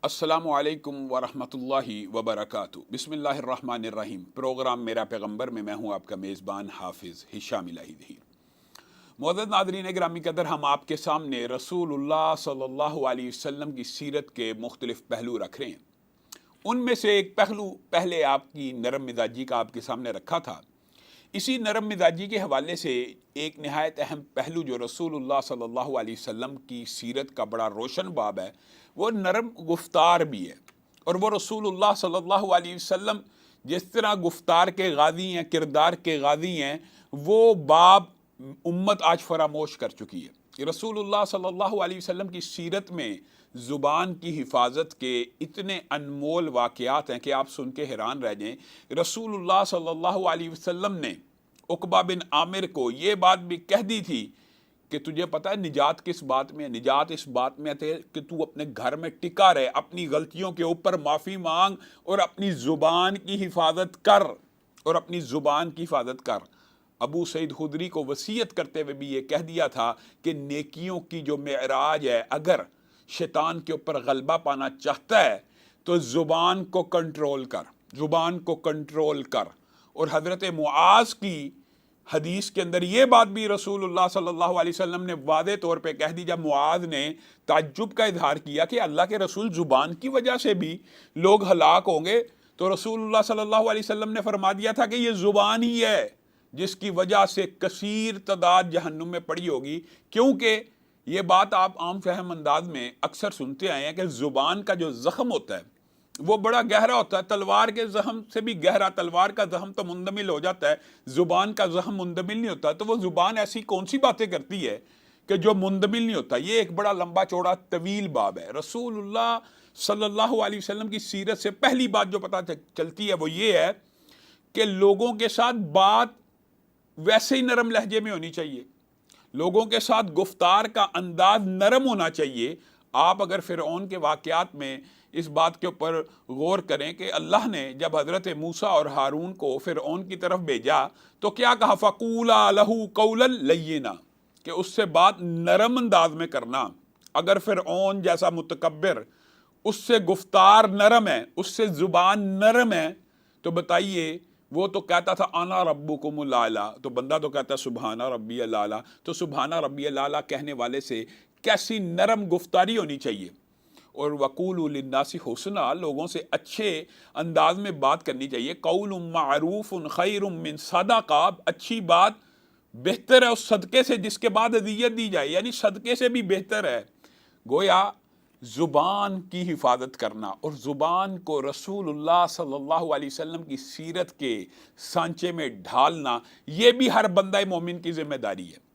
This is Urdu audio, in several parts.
السلام علیکم ورحمۃ اللہ وبرکاتہ۔ بسم اللہ الرحمن الرحیم۔ پروگرام میرا پیغمبر میں میں ہوں آپ کا میزبان حافظ ہشام الہی ظہیر۔ معزز ناظرین گرامی قدر، ہم آپ کے سامنے رسول اللہ صلی اللہ علیہ وسلم کی سیرت کے مختلف پہلو رکھ رہے ہیں۔ ان میں سے ایک پہلو پہلے آپ کی نرم مزاجی کا آپ کے سامنے رکھا تھا۔ اسی نرم مزاجی کے حوالے سے ایک نہایت اہم پہلو جو رسول اللہ صلی اللہ علیہ وسلم کی سیرت کا بڑا روشن باب ہے، وہ نرم گفتار بھی ہے۔ اور وہ رسول اللہ صلی اللہ علیہ وسلم جس طرح گفتار کے غازی ہیں، کردار کے غازی ہیں، وہ باب امت آج فراموش کر چکی ہے۔ رسول اللہ صلی اللہ علیہ وسلم کی سیرت میں زبان کی حفاظت کے اتنے انمول واقعات ہیں کہ آپ سن کے حیران رہ جائیں۔ رسول اللہ صلی اللہ علیہ وسلم نے عقبہ بن عامر کو یہ بات بھی کہہ دی تھی کہ تجھے پتہ ہے نجات کس بات میں ہے؟ نجات اس بات میں ہے کہ تو اپنے گھر میں ٹکا رہے، اپنی غلطیوں کے اوپر معافی مانگ اور اپنی زبان کی حفاظت کر، اور اپنی زبان کی حفاظت کر۔ ابو سعید خدری کو وصیت کرتے ہوئے بھی یہ کہہ دیا تھا کہ نیکیوں کی جو معراج ہے، اگر شیطان کے اوپر غلبہ پانا چاہتا ہے تو زبان کو کنٹرول کر، زبان کو کنٹرول کر۔ اور حضرت معاذ کی حدیث کے اندر یہ بات بھی رسول اللہ صلی اللہ علیہ وسلم نے واضح طور پہ کہہ دی، جب معاذ نے تعجب کا اظہار کیا کہ اللہ کے رسول زبان کی وجہ سے بھی لوگ ہلاک ہوں گے، تو رسول اللہ صلی اللہ علیہ وسلم نے فرما دیا تھا کہ یہ زبان ہی ہے جس کی وجہ سے کثیر تعداد جہنم میں پڑی ہوگی۔ کیونکہ یہ بات آپ عام فہم انداز میں اکثر سنتے آئے ہیں کہ زبان کا جو زخم ہوتا ہے وہ بڑا گہرا ہوتا ہے، تلوار کے زخم سے بھی گہرا۔ تلوار کا زخم تو مندمل ہو جاتا ہے، زبان کا زخم مندمل نہیں ہوتا۔ تو وہ زبان ایسی کون سی باتیں کرتی ہے کہ جو مندمل نہیں ہوتا؟ یہ ایک بڑا لمبا چوڑا طویل باب ہے۔ رسول اللہ صلی اللہ علیہ وسلم کی سیرت سے پہلی بات جو پتہ چلتی ہے وہ یہ ہے کہ لوگوں کے ساتھ بات ویسے ہی نرم لہجے میں ہونی چاہیے، لوگوں کے ساتھ گفتار کا انداز نرم ہونا چاہیے۔ آپ اگر فرعون کے واقعات میں اس بات کے اوپر غور کریں کہ اللہ نے جب حضرت موسیٰ اور ہارون کو فرعون کی طرف بھیجا تو کیا کہا؟ فَقُولَا لَهُ قَوْلًا لَيِّنًا، کہ اس سے بات نرم انداز میں کرنا۔ اگر فرعون جیسا متکبر، اس سے گفتار نرم ہے، اس سے زبان نرم ہے، تو بتائیے وہ تو کہتا تھا انا ربکم الاعلیٰ، تو بندہ تو کہتا ہے سبحانہ ربی الاعلیٰ، تو سبحانہ ربی الاعلیٰ کہنے والے سے کیسی نرم گفتاری ہونی چاہیے۔ اور وقولوا للناس حسنا، لوگوں سے اچھے انداز میں بات کرنی چاہیے۔ قول معروف خیر من صدقہ، اچھی بات بہتر ہے اس صدقے سے جس کے بعد اذیت دی جائے، یعنی صدقے سے بھی بہتر ہے۔ گویا زبان کی حفاظت کرنا اور زبان کو رسول اللہ صلی اللہ علیہ وسلم کی سیرت کے سانچے میں ڈھالنا، یہ بھی ہر بندہ مومن کی ذمہ داری ہے۔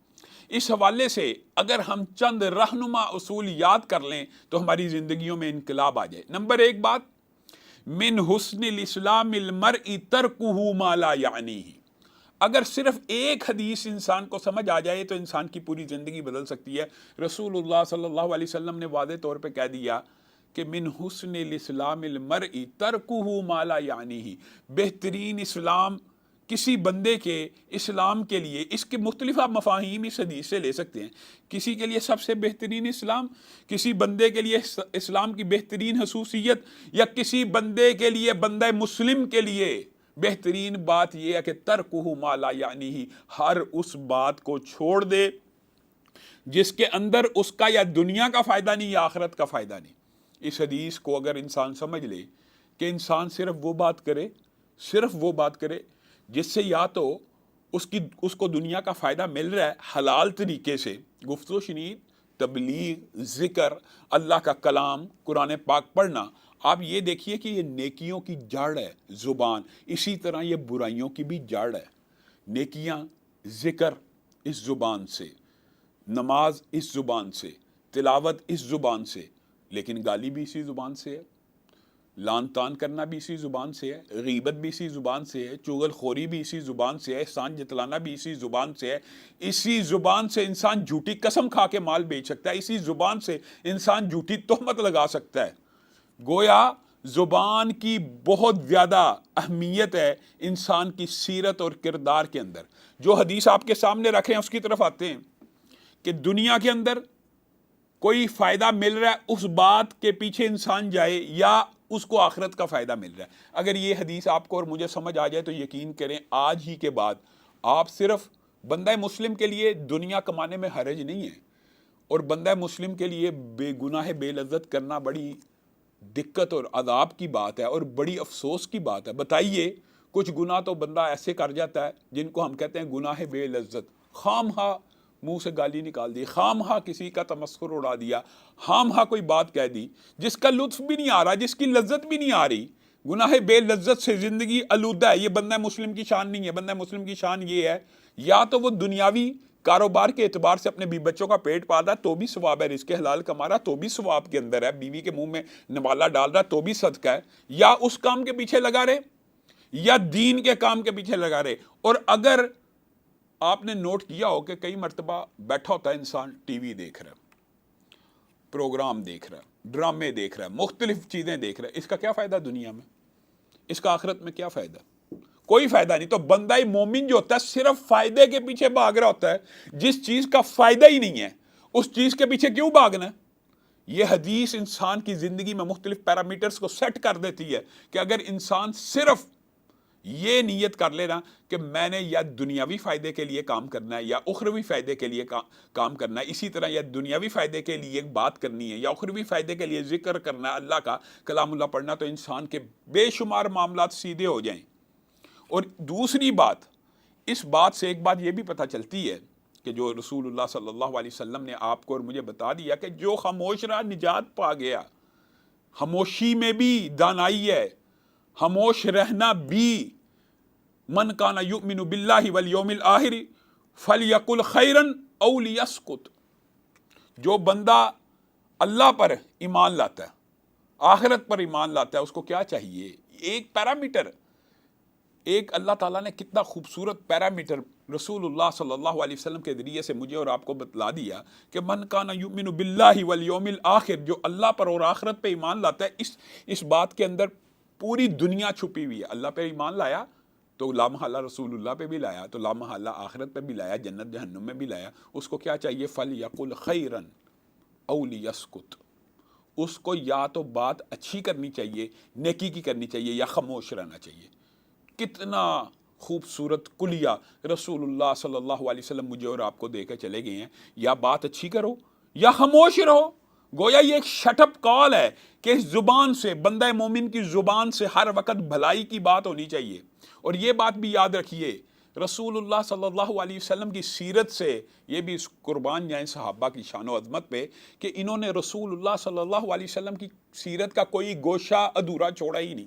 اس حوالے سے اگر ہم چند رہنما اصول یاد کر لیں تو ہماری زندگیوں میں انقلاب آ جائے۔ نمبر ایک بات، من حسن الاسلام المرء ترکہ ما لا یعنیہ۔ اگر صرف ایک حدیث انسان کو سمجھ آ جائے تو انسان کی پوری زندگی بدل سکتی ہے۔ رسول اللہ صلی اللہ علیہ وسلم نے واضح طور پہ کہہ دیا کہ من حسن الاسلام المرء ترکہ ما لا یعنیہ، بہترین اسلام کسی بندے کے اسلام کے لیے، اس کے مختلف آپ مفاہیم اس حدیث سے لے سکتے ہیں۔ کسی کے لیے سب سے بہترین اسلام، کسی بندے کے لیے اسلام کی بہترین خصوصیت، یا کسی بندے کے لیے، بندہ مسلم کے لیے بہترین بات یہ ہے کہ ترکہ ما لا یعنیہ، ہر اس بات کو چھوڑ دے جس کے اندر اس کا یا دنیا کا فائدہ نہیں یا آخرت کا فائدہ نہیں۔ اس حدیث کو اگر انسان سمجھ لے کہ انسان صرف وہ بات کرے جس سے یا تو اس کو دنیا کا فائدہ مل رہا ہے حلال طریقے سے، گفتگو شنید، تبلیغ، ذکر، اللہ کا کلام، قرآن پاک پڑھنا، آپ یہ دیکھیے کہ یہ نیکیوں کی جڑ ہے زبان، اسی طرح یہ برائیوں کی بھی جڑ ہے۔ نیکیاں، ذکر اس زبان سے، نماز اس زبان سے، تلاوت اس زبان سے، لیکن گالی بھی اسی زبان سے ہے، لان تان کرنا بھی اسی زبان سے ہے، غیبت بھی اسی زبان سے ہے، چغل خوری بھی اسی زبان سے ہے، احسان جتلانا بھی اسی زبان سے ہے۔ اسی زبان سے انسان جھوٹی قسم کھا کے مال بیچ سکتا ہے، اسی زبان سے انسان جھوٹی تہمت لگا سکتا ہے۔ گویا زبان کی بہت زیادہ اہمیت ہے انسان کی سیرت اور کردار کے اندر۔ جو حدیث آپ کے سامنے رکھے ہیں اس کی طرف آتے ہیں کہ دنیا کے اندر کوئی فائدہ مل رہا ہے اس بات کے پیچھے انسان جائے یا اس کو آخرت کا فائدہ مل رہا ہے. اگر یہ حدیث آپ کو اور مجھے سمجھ آ جائے تو یقین کریں آج ہی کے بعد آپ صرف بندہ مسلم کے لیے دنیا کمانے میں حرج نہیں ہے، اور بندہ مسلم کے لیے بے گناہ بے لذت کرنا بڑی دقت اور عذاب کی بات ہے اور بڑی افسوس کی بات ہے. بتائیے کچھ گناہ تو بندہ ایسے کر جاتا ہے جن کو ہم کہتے ہیں گناہ بے لذت، خام ہا منہ سے گالی نکال دی، خام ہا کسی کا تمسخر اڑا دیا، خام ہا کوئی بات کہہ دی جس کا لطف بھی نہیں آ رہا، جس کی لذت بھی نہیں آ رہی. گناہ بے لذت سے زندگی آلودہ ہے. یہ بندہ مسلم کی شان نہیں ہے. بندہ مسلم کی شان یہ ہے یا تو وہ دنیاوی کاروبار کے اعتبار سے اپنے بیوی بچوں کا پیٹ پال رہا ہے تو بھی ثواب ہے، رزق حلال کما رہا تو بھی ثواب کے اندر ہے، بیوی کے منہ میں نوالا ڈال رہا تو بھی صدقہ ہے، یا اس کام کے پیچھے لگا رہے یا دین کے کام کے پیچھے لگا رہے. اور اگر آپ نے نوٹ کیا ہو کہ کئی مرتبہ بیٹھا ہوتا ہے انسان ٹی وی دیکھ رہا ہے، پروگرام دیکھ رہا ہے، ڈرامے دیکھ رہا ہے، مختلف چیزیں دیکھ رہا ہے، اس کا کیا فائدہ دنیا میں؟ اس کا آخرت میں کیا فائدہ؟ کوئی فائدہ نہیں. تو بندہ مومن جو ہوتا ہے صرف فائدے کے پیچھے بھاگ رہا ہوتا ہے. جس چیز کا فائدہ ہی نہیں ہے اس چیز کے پیچھے کیوں بھاگنا ہے؟ یہ حدیث انسان کی زندگی میں مختلف پیرامیٹرز کو سیٹ کر دیتی ہے کہ اگر انسان صرف یہ نیت کر لینا کہ میں نے یا دنیاوی فائدے کے لیے کام کرنا ہے یا اخروی فائدے کے لیے کام کرنا ہے، اسی طرح یا دنیاوی فائدے کے لیے بات کرنی ہے یا اخروی فائدے کے لیے ذکر کرنا ہے، اللہ کا کلام اللہ پڑھنا، تو انسان کے بے شمار معاملات سیدھے ہو جائیں. اور دوسری بات، اس بات سے ایک بات یہ بھی پتہ چلتی ہے کہ جو رسول اللہ صلی اللہ علیہ وسلم نے آپ کو اور مجھے بتا دیا کہ جو خاموش رہا نجات پا گیا. خاموشی میں بھی دانائی ہے، خاموش رہنا بھی. من کان یؤمن باللہ والیوم الآخر فلیقل خیرا او لیسکت. جو بندہ اللہ پر ایمان لاتا ہے، آخرت پر ایمان لاتا ہے، اس کو کیا چاہیے؟ ایک پیرامیٹر، ایک اللہ تعالیٰ نے کتنا خوبصورت پیرامیٹر رسول اللہ صلی اللہ علیہ وسلم کے ذریعے سے مجھے اور آپ کو بتلا دیا کہ من کان یؤمن باللہ والیوم الآخر، جو اللہ پر اور آخرت پہ ایمان لاتا ہے. اس بات کے اندر پوری دنیا چھپی ہوئی ہے. اللہ پہ ایمان لایا تو لا محالہ رسول اللہ پہ بھی لایا، تو لا محالہ آخرت پہ بھی لایا، جنت جہنم میں بھی لایا. اس کو کیا چاہیے؟ فَلْيَقُلْ خَيْرًا أَوْ لِيَسْكُتْ. اس کو یا تو بات اچھی کرنی چاہیے، نیکی کی کرنی چاہیے، یا خاموش رہنا چاہیے. کتنا خوبصورت کلیہ رسول اللہ صلی اللہ علیہ وسلم مجھے اور آپ کو دے کے چلے گئے ہیں. یا بات اچھی کرو یا خاموش رہو. گویا یہ ایک شٹ اپ کال ہے کہ اس زبان سے، بندہ مومن کی زبان سے ہر وقت بھلائی کی بات ہونی چاہیے. اور یہ بات بھی یاد رکھیے رسول اللہ صلی اللہ علیہ وسلم کی سیرت سے، یہ بھی قربان جائیں صحابہ کی شان و عظمت پہ کہ انہوں نے رسول اللہ صلی اللہ علیہ وسلم کی سیرت کا کوئی گوشہ ادھورا چھوڑا ہی نہیں.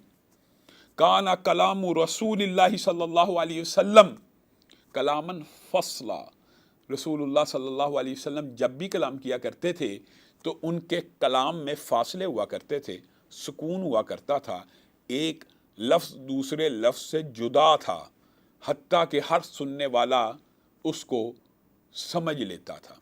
کانا کلام رسول اللہ صلی اللہ علیہ وسلم کلامن فصلا. رسول اللہ صلی اللہ علیہ وسلم جب بھی کلام کیا کرتے تھے تو ان کے کلام میں فاصلے ہوا کرتے تھے، سکون ہوا کرتا تھا، ایک لفظ دوسرے لفظ سے جدا تھا، حتیٰ کہ ہر سننے والا اس کو سمجھ لیتا تھا.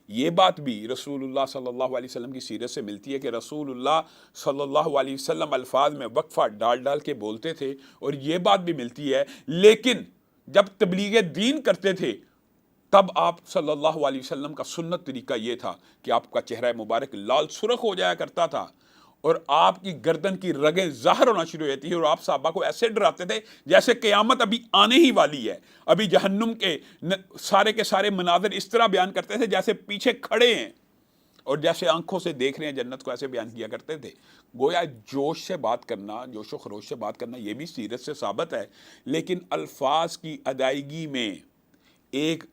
یہ بات بھی رسول اللہ صلی اللہ علیہ وسلم کی سیرت سے ملتی ہے کہ رسول اللہ صلی اللہ علیہ وسلم الفاظ میں وقفہ ڈال ڈال کے بولتے تھے. اور یہ بات بھی ملتی ہے لیکن جب تبلیغ دین کرتے تھے تب آپ صلی اللہ علیہ وسلم کا سنت طریقہ یہ تھا کہ آپ کا چہرہ مبارک لال سرخ ہو جایا کرتا تھا اور آپ کی گردن کی رگیں ظاہر ہونا شروع ہو جاتی ہے، اور آپ صحابہ کو ایسے ڈراتے تھے جیسے قیامت ابھی آنے ہی والی ہے. ابھی جہنم کے سارے مناظر اس طرح بیان کرتے تھے جیسے پیچھے کھڑے ہیں، اور جیسے آنکھوں سے دیکھ رہے ہیں جنت کو، ایسے بیان کیا کرتے تھے. گویا جوش سے بات کرنا، جوش و خروش سے بات کرنا، یہ بھی سیرت سے ثابت ہے. لیکن الفاظ کی ادائیگی میں ایک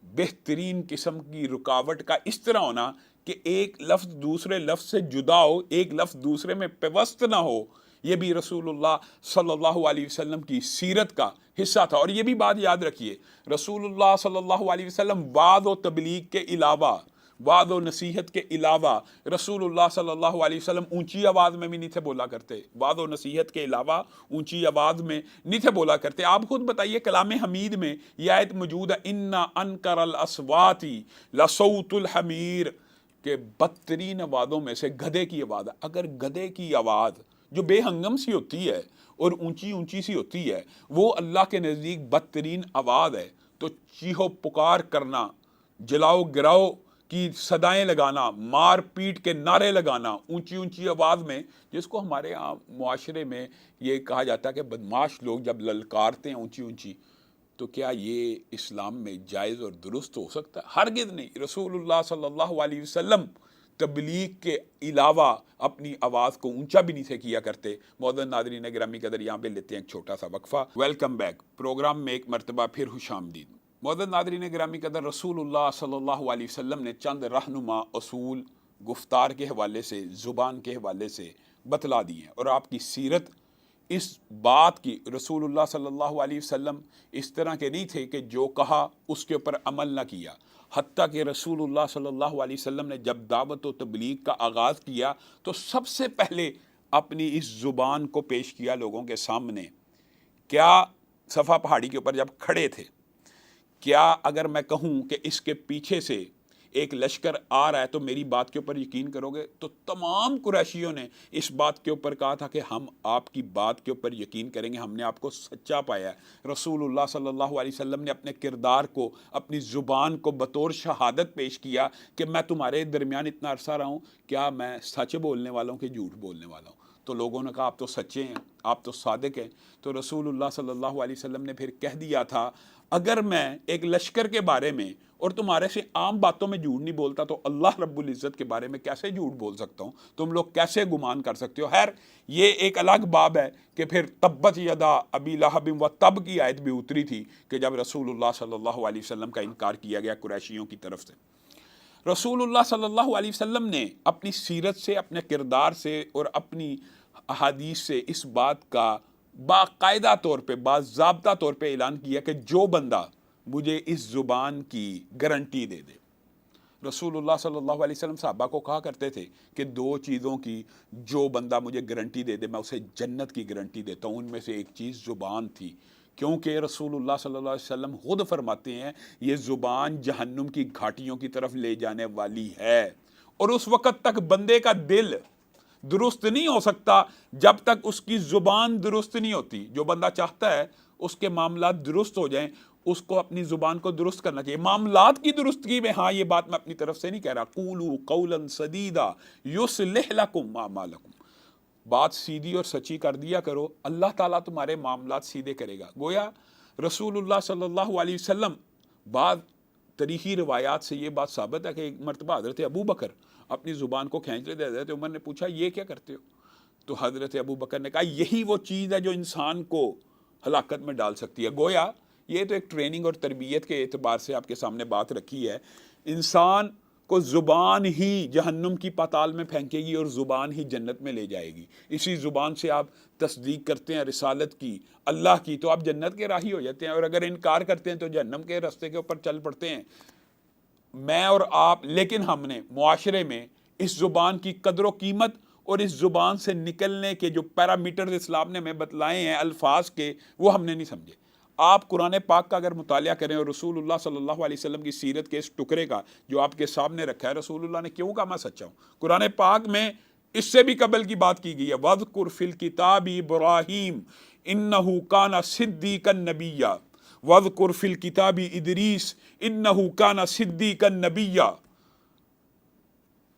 بہترین قسم کی رکاوٹ کا اس طرح ہونا کہ ایک لفظ دوسرے لفظ سے جدا ہو، ایک لفظ دوسرے میں پیوست نہ ہو، یہ بھی رسول اللہ صلی اللہ علیہ وسلم کی سیرت کا حصہ تھا. اور یہ بھی بات یاد رکھیے رسول اللہ صلی اللہ علیہ وسلم وعظ و تبلیغ کے علاوہ، وعظ و نصیحت کے علاوہ رسول اللہ صلی اللہ علیہ وسلم اونچی آواز میں بھی نہیں تھے بولا کرتے. وعظ و نصیحت کے علاوہ اونچی آواز میں نہیں تھے بولا کرتے. آپ خود بتائیے کلام حمید میں یہ آیت موجود ہے اِنَّ أَنْكَرَ الْأَصْوَاتِ لَصَوْتُ الْحَمِيرِ، کہ بدترین آوازوں میں سے گدھے کی آواز ہے. اگر گدھے کی آواز جو بے ہنگم سی ہوتی ہے اور اونچی اونچی سی ہوتی ہے وہ اللہ کے نزدیک بدترین آواز ہے، تو چیخو پکار کرنا، جلاؤ گراؤ کی صدائیں لگانا، مار پیٹ کے نعرے لگانا اونچی اونچی آواز میں، جس کو ہمارے عام معاشرے میں یہ کہا جاتا ہے کہ بدماش لوگ جب للکارتے ہیں اونچی اونچی، تو کیا یہ اسلام میں جائز اور درست ہو سکتا ہے؟ ہرگز نہیں۔ رسول اللہ صلی اللہ علیہ وسلم تبلیغ کے علاوہ اپنی آواز کو اونچا بھی نہیں سے کیا کرتے۔ معزز ناظرین گرامی قدر، یہاں پہ لیتے ہیں ایک چھوٹا سا وقفہ۔ ویلکم بیک، پروگرام میں ایک مرتبہ پھر خوش آمدید۔ معزز ناظرین گرامی قدر، رسول اللہ صلی اللہ علیہ وسلم نے چند رہنما اصول گفتار کے حوالے سے، زبان کے حوالے سے بتلا دی ہیں، اور آپ کی سیرت اس بات کی، رسول اللہ صلی اللہ علیہ وسلم اس طرح کے نہیں تھے کہ جو کہا اس کے اوپر عمل نہ کیا۔ حتیٰ کہ رسول اللہ صلی اللہ علیہ وسلم نے جب دعوت و تبلیغ کا آغاز کیا تو سب سے پہلے اپنی اس زبان کو پیش کیا لوگوں کے سامنے۔ کیا صفا پہاڑی کے اوپر جب کھڑے تھے، کیا اگر میں کہوں کہ اس کے پیچھے سے ایک لشکر آ رہا ہے تو میری بات کے اوپر یقین کرو گے؟ تو تمام قریشیوں نے اس بات کے اوپر کہا تھا کہ ہم آپ کی بات کے اوپر یقین کریں گے، ہم نے آپ کو سچا پایا ہے۔ رسول اللہ صلی اللہ علیہ وسلم نے اپنے کردار کو، اپنی زبان کو بطور شہادت پیش کیا کہ میں تمہارے درمیان اتنا عرصہ رہا ہوں، کیا میں سچ بولنے والا ہوں کہ جھوٹ بولنے والا ہوں؟ تو لوگوں نے کہا آپ تو سچے ہیں، آپ تو صادق ہیں۔ تو رسول اللہ صلی اللہ علیہ وسلم نے پھر کہہ دیا تھا، اگر میں ایک لشکر کے بارے میں اور تمہارے سے عام باتوں میں جھوٹ نہیں بولتا تو اللہ رب العزت کے بارے میں کیسے جھوٹ بول سکتا ہوں؟ تم لوگ کیسے گمان کر سکتے ہو؟ خیر، یہ ایک الگ باب ہے کہ پھر تبت یدا ابی لہب و تب کی آیت بھی اتری تھی کہ جب رسول اللہ صلی اللہ علیہ وسلم کا انکار کیا گیا قریشیوں کی طرف سے۔ رسول اللہ صلی اللہ علیہ وسلم نے اپنی سیرت سے، اپنے کردار سے اور اپنی احادیث سے اس بات کا باقاعدہ طور پہ، باضابطہ طور پہ اعلان کیا کہ جو بندہ مجھے اس زبان کی گارنٹی دے دے۔ رسول اللہ صلی اللہ علیہ وسلم صحابہ کو کہا کرتے تھے کہ دو چیزوں کی جو بندہ مجھے گارنٹی دے دے میں اسے جنت کی گارنٹی دیتا ہوں۔ ان میں سے ایک چیز زبان تھی، کیونکہ رسول اللہ صلی اللہ علیہ وسلم خود فرماتے ہیں یہ زبان جہنم کی گھاٹیوں کی طرف لے جانے والی ہے، اور اس وقت تک بندے کا دل درست نہیں ہو سکتا جب تک اس کی زبان درست نہیں ہوتی۔ جو بندہ چاہتا ہے اس کے معاملات درست ہو جائیں، اس کو اپنی زبان کو درست کرنا چاہیے۔ معاملات کی درستگی میں، ہاں یہ بات میں اپنی طرف سے نہیں کہہ رہا، قولوا قولا سدیدا یصلح لکم اعمالکم، بات سیدھی اور سچی کر دیا کرو، اللہ تعالیٰ تمہارے معاملات سیدھے کرے گا۔ گویا رسول اللہ صلی اللہ علیہ وسلم، بعض تاریخی روایات سے یہ بات ثابت ہے کہ ایک مرتبہ حضرت ابو بکر اپنی زبان کو کھینچ لیتے، حضرت عمر نے پوچھا یہ کیا کرتے ہو؟ تو حضرت ابو بکر نے کہا یہی وہ چیز ہے جو انسان کو ہلاکت میں ڈال سکتی ہے۔ گویا یہ تو ایک ٹریننگ اور تربیت کے اعتبار سے آپ کے سامنے بات رکھی ہے۔ انسان کو زبان ہی جہنم کی پاتال میں پھینکے گی اور زبان ہی جنت میں لے جائے گی۔ اسی زبان سے آپ تصدیق کرتے ہیں رسالت کی، اللہ کی، تو آپ جنت کے راہی ہو جاتے ہیں، اور اگر انکار کرتے ہیں تو جہنم کے راستے کے اوپر چل پڑتے ہیں۔ میں اور آپ، لیکن ہم نے معاشرے میں اس زبان کی قدر و قیمت اور اس زبان سے نکلنے کے جو پیرامیٹرز اسلام نے ہمیں بتلائے ہیں الفاظ کے، وہ ہم نے نہیں سمجھے۔ آپ قرآن پاک کا اگر مطالعہ کریں اور رسول اللہ صلی اللہ علیہ وسلم کی سیرت کے اس ٹکڑے کا جو آپ کے سامنے رکھا ہے، رسول اللہ نے کیوں کہا میں سچا ہوں؟ قرآن پاک میں اس سے بھی قبل کی بات کی گئی ہے، وَاذْكُرْ فِي الْكِتَابِ إِبْرَاهِيمَ إِنَّهُ كَانَ صِدِّيقًا نَبِيًّا وَاذْكُرْ فِي الْكِتَابِ إِدْرِيسَ إِنَّهُ كَانَ صِدِّيقًا نَبِيًّا۔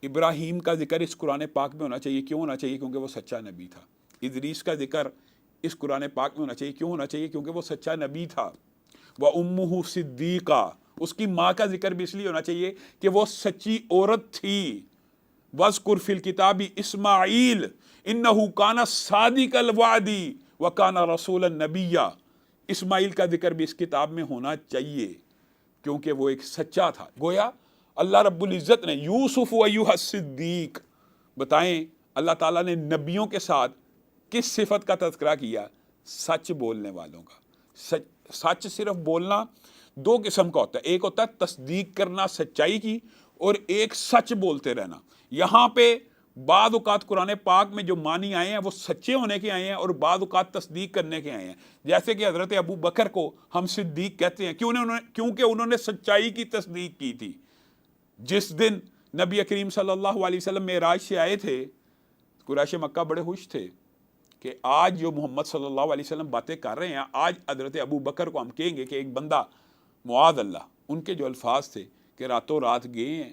ابراہیم کا ذکر اس قرآن پاک میں ہونا چاہیے، کیوں ہونا چاہیے؟ کیونکہ وہ سچا نبی تھا۔ ادریس کا ذکر اس قرآن پاک میں ہونا چاہیے، کیوں ہونا چاہیے؟ کیونکہ وہ سچا نبی تھا۔ وَأُمُّهُ صِدِّيقَةٌ، اس کی ماں کا ذکر بھی اس لیے ہونا چاہیے کہ وہ سچی عورت تھی۔ وَاذْكُرْ فِي الْكِتَابِ إِسْمَاعِيلَ إِنَّهُ كَانَ صَادِقَ الْوَعْدِ وَكَانَ رَسُولًا نَبِيًّا۔ اسماعیل کا ذکر بھی اس کتاب میں ہونا چاہیے کیونکہ وہ ایک سچا تھا۔ گویا اللہ رب العزت نے یوسف ایھا الصدیق، بتائیں اللہ تعالیٰ نے نبیوں کے ساتھ کس صفت کا تذکرہ کیا؟ سچ بولنے والوں کا۔ سچ صرف بولنا دو قسم کا ہوتا ہے، ایک ہوتا ہے تصدیق کرنا سچائی کی، اور ایک سچ بولتے رہنا۔ یہاں پہ بعض اوقات قرآن پاک میں جو معنی آئے ہیں وہ سچے ہونے کے آئے ہیں، اور بعض اوقات تصدیق کرنے کے آئے ہیں۔ جیسے کہ حضرت ابو بکر کو ہم صدیق کہتے ہیں، کیونکہ انہوں نے سچائی کی تصدیق کی تھی۔ جس دن نبی کریم صلی اللہ علیہ وسلم معراج سے آئے تھے، قریش مکہ بڑے خوش تھے کہ آج جو محمد صلی اللہ علیہ وسلم باتیں کر رہے ہیں، آج حضرت ابو بکر کو ہم کہیں گے کہ ایک بندہ، معاذ اللہ، ان کے جو الفاظ تھے کہ راتوں رات گئے ہیں